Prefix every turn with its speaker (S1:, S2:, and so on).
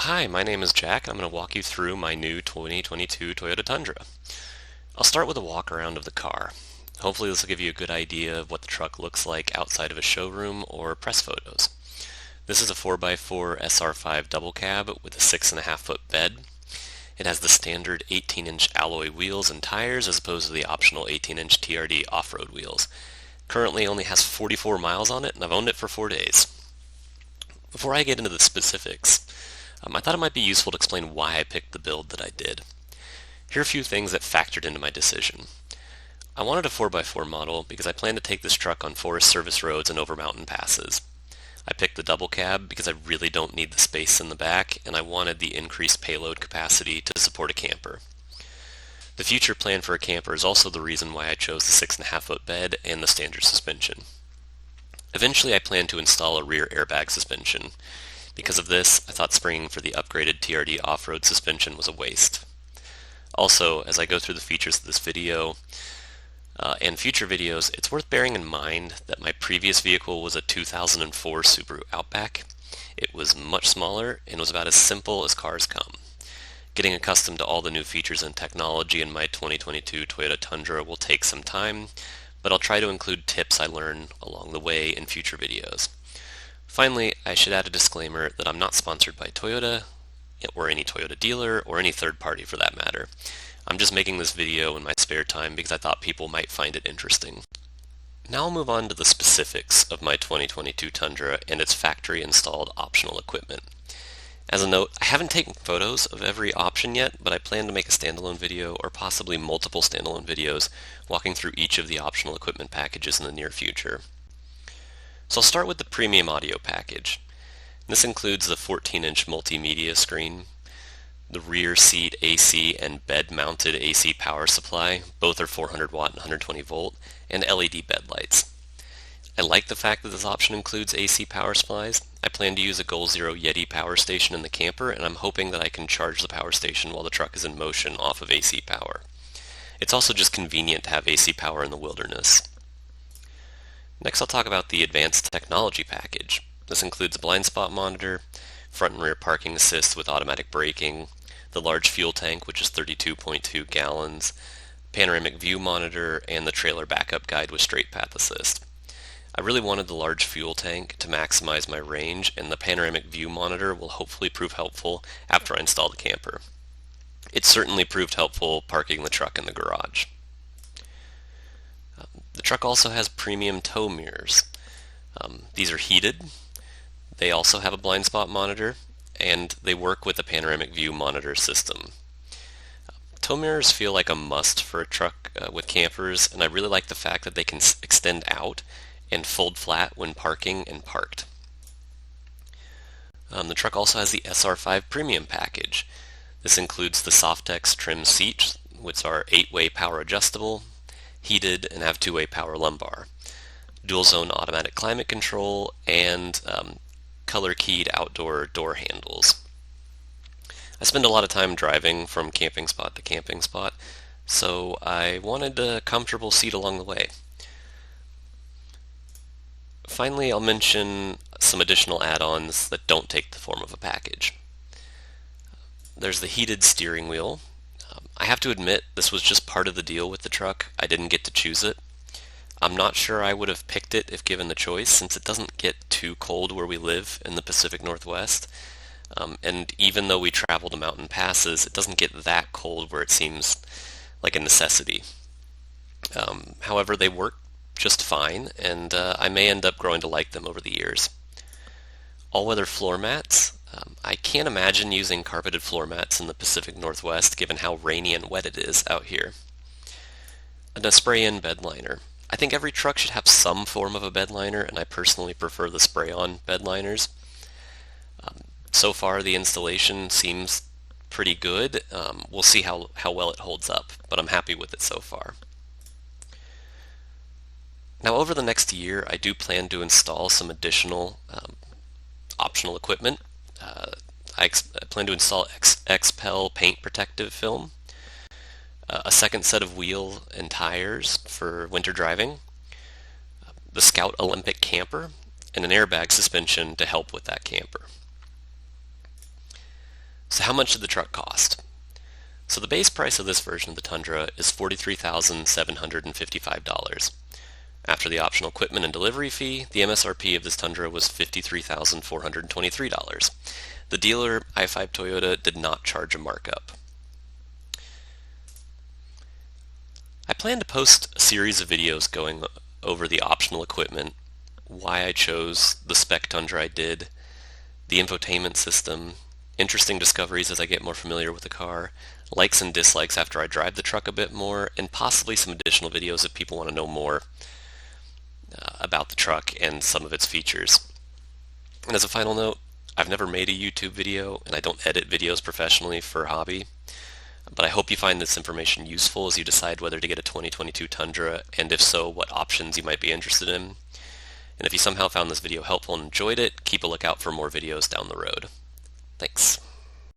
S1: Hi, my name is Jack. I'm going to walk you through my new 2022 Toyota Tundra. I'll start with a walk around of the car. Hopefully this will give you a good idea of what the truck looks like outside of a showroom or press photos. This is a 4x4 SR5 double cab with a 6.5-foot bed. It has the standard 18-inch alloy wheels and tires as opposed to the optional 18-inch TRD off-road wheels. Currently only has 44 miles on it and I've owned it for 4 days. Before I get into the specifics, I thought it might be useful to explain why I picked the build that I did. Here are a few things that factored into my decision. I wanted a 4x4 model because I plan to take this truck on forest service roads and over mountain passes. I picked the double cab because I really don't need the space in the back and I wanted the increased payload capacity to support a camper. The future plan for a camper is also the reason why I chose the 6.5-foot bed and the standard suspension. Eventually I plan to install a rear airbag suspension. Because of this, I thought springing for the upgraded TRD off-road suspension was a waste. Also, as I go through the features of this video and future videos, it's worth bearing in mind that my previous vehicle was a 2004 Subaru Outback. It was much smaller and was about as simple as cars come. Getting accustomed to all the new features and technology in my 2022 Toyota Tundra will take some time, but I'll try to include tips I learn along the way in future videos. Finally, I should add a disclaimer that I'm not sponsored by Toyota, or any Toyota dealer, or any third party for that matter. I'm just making this video in my spare time because I thought people might find it interesting. Now I'll move on to the specifics of my 2022 Tundra and its factory installed optional equipment. As a note, I haven't taken photos of every option yet, but I plan to make a standalone video or possibly multiple standalone videos walking through each of the optional equipment packages in the near future. So I'll start with the premium audio package. This includes the 14-inch multimedia screen, the rear seat AC and bed-mounted AC power supply, both are 400 watt and 120 volt, and LED bed lights. I like the fact that this option includes AC power supplies. I plan to use a Goal Zero Yeti power station in the camper, and I'm hoping that I can charge the power station while the truck is in motion off of AC power. It's also just convenient to have AC power in the wilderness. Next, I'll talk about the advanced technology package. This includes a blind spot monitor, front and rear parking assist with automatic braking, the large fuel tank, which is 32.2 gallons, panoramic view monitor, and the trailer backup guide with straight path assist. I really wanted the large fuel tank to maximize my range, and the panoramic view monitor will hopefully prove helpful after I install the camper. It certainly proved helpful parking the truck in the garage. The truck also has premium tow mirrors. These are heated. They also have a blind spot monitor, and they work with the panoramic view monitor system. Tow mirrors feel like a must for a truck with campers, and I really like the fact that they can extend out and fold flat when parking and parked. The truck also has the SR5 Premium package. This includes the Softex trim seats, which are 8-way power adjustable, heated, and have 2-way power lumbar, dual zone automatic climate control, and color keyed outdoor door handles. I spend a lot of time driving from camping spot to camping spot, so I wanted a comfortable seat along the way. Finally, I'll mention some additional add-ons that don't take the form of a package. There's the heated steering wheel. I have to admit, this was just part of the deal with the truck. I didn't get to choose it. I'm not sure I would have picked it if given the choice, since it doesn't get too cold where we live in the Pacific Northwest. And even though we travel to mountain passes, it doesn't get that cold where it seems like a necessity. However, they work just fine, and I may end up growing to like them over the years. All-weather floor mats. I can't imagine using carpeted floor mats in the Pacific Northwest given how rainy and wet it is out here. And a spray-in bed liner. I think every truck should have some form of a bed liner, and I personally prefer the spray-on bed liners. So far, the installation seems pretty good. We'll see how well it holds up, but I'm happy with it so far. Now, over the next year, I do plan to install some additional optional equipment. I plan to install XPEL paint protective film, a second set of wheel and tires for winter driving, the Scout Olympic camper, and an airbag suspension to help with that camper. So how much did the truck cost? So the base price of this version of the Tundra is $43,755. After the optional equipment and delivery fee, the MSRP of this Tundra was $53,423. The dealer, i5 Toyota, did not charge a markup. I plan to post a series of videos going over the optional equipment, why I chose the spec Tundra I did, the infotainment system, interesting discoveries as I get more familiar with the car, likes and dislikes after I drive the truck a bit more, and possibly some additional videos if people want to know more about the truck and some of its features. And as a final note, I've never made a YouTube video and I don't edit videos professionally for hobby, but I hope you find this information useful as you decide whether to get a 2022 Tundra, and if so, what options you might be interested in. And if you somehow found this video helpful and enjoyed it, keep a lookout for more videos down the road.